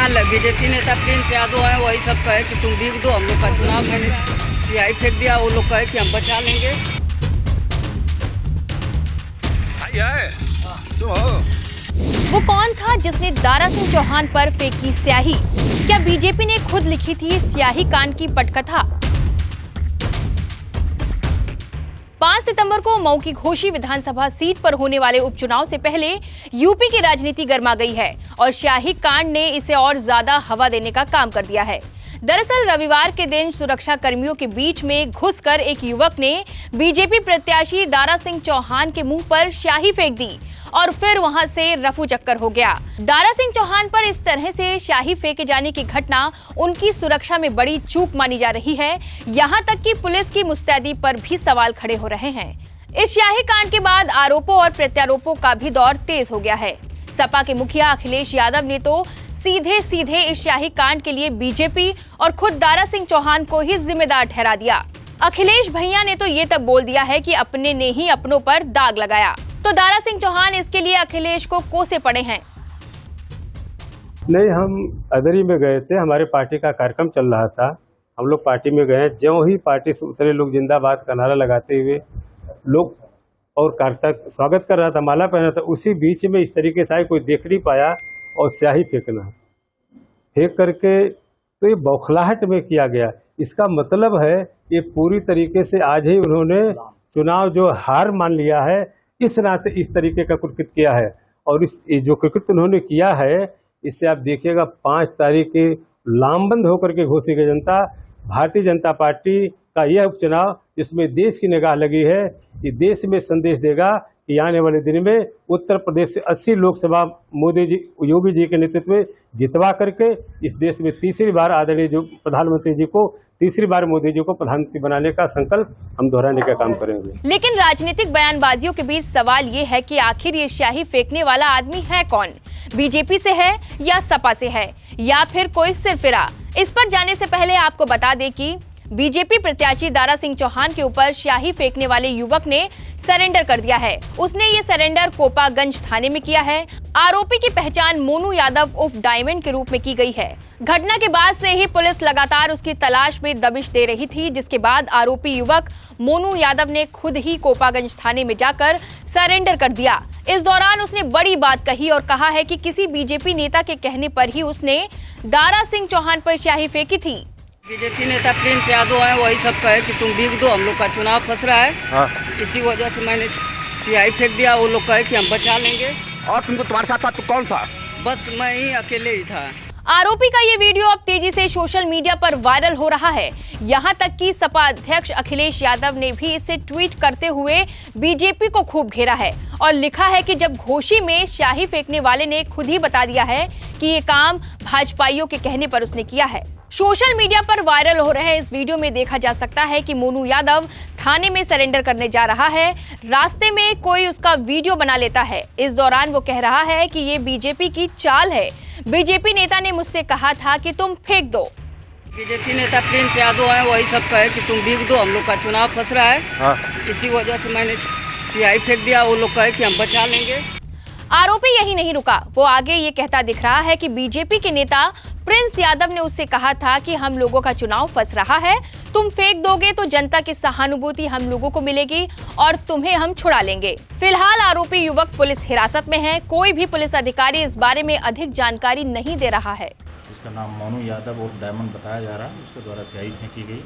पहचान ले। बीजेपी नेता प्रिंस यादव है, वही सब कहे कि तुम बीक दो हम लोग का चुनाव, मैंने सियाही फेंक दिया। वो लोग कहे कि हम बचा लेंगे। वो कौन था जिसने दारा सिंह चौहान पर फेंकी स्याही? क्या बीजेपी ने खुद लिखी थी स्याही कांड की पटकथा? 5 सितंबर को मऊ की घोसी विधानसभा सीट पर होने वाले उपचुनाव से पहले यूपी की राजनीति गर्मा गई है और स्याही कांड ने इसे और ज्यादा हवा देने का काम कर दिया है। दरअसल रविवार के दिन सुरक्षा कर्मियों के बीच में घुसकर एक युवक ने बीजेपी प्रत्याशी दारा सिंह चौहान के मुंह पर स्याही फेंक दी और फिर वहां से रफू चक्कर हो गया। दारा सिंह चौहान पर इस तरह से स्याही फेंके जाने की घटना उनकी सुरक्षा में बड़ी चूक मानी जा रही है। यहां तक कि पुलिस की मुस्तैदी पर भी सवाल खड़े हो रहे हैं। इस स्याही कांड के बाद आरोपों और प्रत्यारोपों का भी दौर तेज हो गया है। सपा के मुखिया अखिलेश यादव ने तो सीधे सीधे इस स्याही कांड के लिए बीजेपी और खुद दारा सिंह चौहान को ही जिम्मेदार ठहरा दिया। अखिलेश भैया ने तो ये तक बोल दिया है कि अपने ने ही अपनों पर दाग लगाया। तो दारा सिंह चौहान इसके लिए अखिलेश को कोसे पड़े हैं। नहीं, हम अदरी में गए थे, हमारे पार्टी का कार्यक्रम चल रहा था। हम लोग पार्टी में गए, ज्यों ही पार्टी से उतरे लोग जिंदाबाद का नारा लगाते हुए लोग और कार्यकर्ता स्वागत कर रहा था, माला पहना था। उसी बीच में इस तरीके से कोई देख नहीं पाया और स्याही फेंकना, फेंक करके तो ये बौखलाहट में किया गया। इसका मतलब है ये पूरी तरीके से आज ही उन्होंने चुनाव जो हार मान लिया है, इस नाते इस तरीके का कुकृत किया है। और इस जो कुकृत उन्होंने किया है, इससे आप देखिएगा 5 तारीख के लामबंद होकर के घोसी गई जनता, भारतीय जनता पार्टी का यह उपचुनाव जिसमें देश की निगाह लगी है, ये देश में संदेश देगा कि आने वाले दिन में उत्तर प्रदेश से 80 लोकसभा मोदी जी, योगी जी के नेतृत्व में जितवा करके इस देश में तीसरी बार आदरणीय जो प्रधानमंत्री जी को, तीसरी बार मोदी जी को प्रधानमंत्री बनाने का संकल्प हम दोहराने का काम करेंगे। लेकिन राजनीतिक बयानबाजियों के बीच सवाल ये है कि आखिर ये स्याही फेंकने वाला आदमी है कौन? बीजेपी से है या सपा से है या फिर कोई सिरफिरा? इस पर जाने से पहले आपको बता दें कि बीजेपी प्रत्याशी दारा सिंह चौहान के ऊपर स्याही फेंकने वाले युवक ने सरेंडर कर दिया है। उसने ये सरेंडर कोपागंज थाने में किया है। आरोपी की पहचान मोनू यादव उर्फ डायमंड के रूप में की गई है। घटना के बाद से ही पुलिस लगातार उसकी तलाश में दबिश दे रही थी, जिसके बाद आरोपी युवक मोनू यादव ने खुद ही कोपागंज थाने में जाकर सरेंडर कर दिया। इस दौरान उसने बड़ी बात कही और कहा है कि किसी बीजेपी नेता के कहने पर ही उसने दारा सिंह चौहान पर स्याही फेंकी थी। बीजेपी नेता प्रिंस यादव है, वही सब कहे कि तुम बीक दो हम लोग का चुनाव फंस रहा है। हाँ। इसी वजह से मैंने सियाही फेंक दिया। वो लोग कहे कि हम बचा लेंगे। और तुमको तुम्हारे साथ साथ कौन था? बस मैं ही अकेले ही था। आरोपी का ये वीडियो अब तेजी से सोशल मीडिया पर वायरल हो रहा है। यहाँ तक कि सपा अध्यक्ष अखिलेश यादव ने भी इसे ट्वीट करते हुए बीजेपी को खूब घेरा है और लिखा है कि जब घोसी में स्याही फेंकने वाले ने खुद ही बता दिया है कि ये काम भाजपाइयों के कहने पर उसने किया है। सोशल मीडिया पर वायरल हो रहे इस वीडियो में देखा जा सकता है कि मोनू यादव थाने में सरेंडर करने जा रहा है। रास्ते में कोई उसका वीडियो बना लेता है। इस दौरान वो कह रहा है कि ये बीजेपी की चाल है। बीजेपी नेता ने मुझसे कहा था कि तुम फेंक दो। बीजेपी नेता प्रिंस यादव है, वही सब कहे कि तुम बीक दो हम लोग का चुनाव फंस रहा है। हाँ। इसी वजह से मैंने सियाही फेंक दिया। वो लोग कहे कि हम बचा लेंगे। आरोपी यही नहीं रुका, वो आगे ये कहता दिख रहा है कि बीजेपी के नेता प्रिंस यादव ने उससे कहा था कि हम लोगों का चुनाव फंस रहा है, तुम फेंक दोगे तो जनता की सहानुभूति हम लोगों को मिलेगी और तुम्हें हम छुड़ा लेंगे। फिलहाल आरोपी युवक पुलिस हिरासत में है। कोई भी पुलिस अधिकारी इस बारे में अधिक जानकारी नहीं दे रहा है। उसका नाम मोनू यादव और डायमंड बताया जा रहा है। उसके द्वारा स्याही फेंकी गई।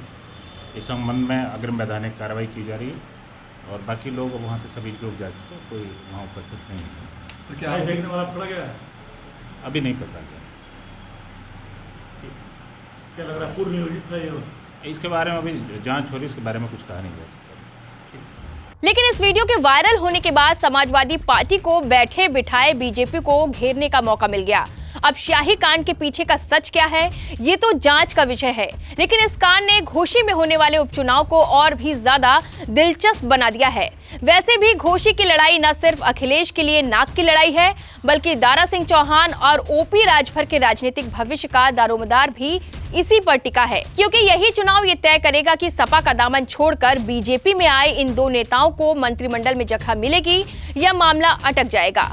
इस संबंध में अग्रिम वैधानिक कार्रवाई की जा रही है और बाकी लोग वहाँ से सभी लोग जा चुके, कोई वहाँ उपस्थित नहीं है। क्या फेंकने वाला पकड़ा गया? अभी नहीं पता गया। क्या लग रहा है पूर्व नियोजित था ये? इसके बारे में अभी जांच हो रही है, इसके बारे में कुछ कहा नहीं जा सकता। लेकिन इस वीडियो के वायरल होने के बाद समाजवादी पार्टी को बैठे बिठाए बीजेपी को घेरने का मौका मिल गया। अब स्याही कांड के पीछे का सच क्या है, ये तो जांच का विषय है। लेकिन इस कांड ने घोसी में होने वाले उपचुनाव को और भी ज्यादा दिलचस्प बना दिया है। वैसे भी घोसी की लड़ाई न सिर्फ अखिलेश के लिए नाक की लड़ाई है, बल्कि दारा सिंह चौहान और ओपी राजभर के राजनीतिक भविष्य का दारोमदार भी इसी पर टिका है, क्योंकि यही चुनाव ये तय करेगा कि सपा का दामन छोड़कर बीजेपी में आए इन दो नेताओं को मंत्रिमंडल में जगह मिलेगी या मामला अटक जाएगा।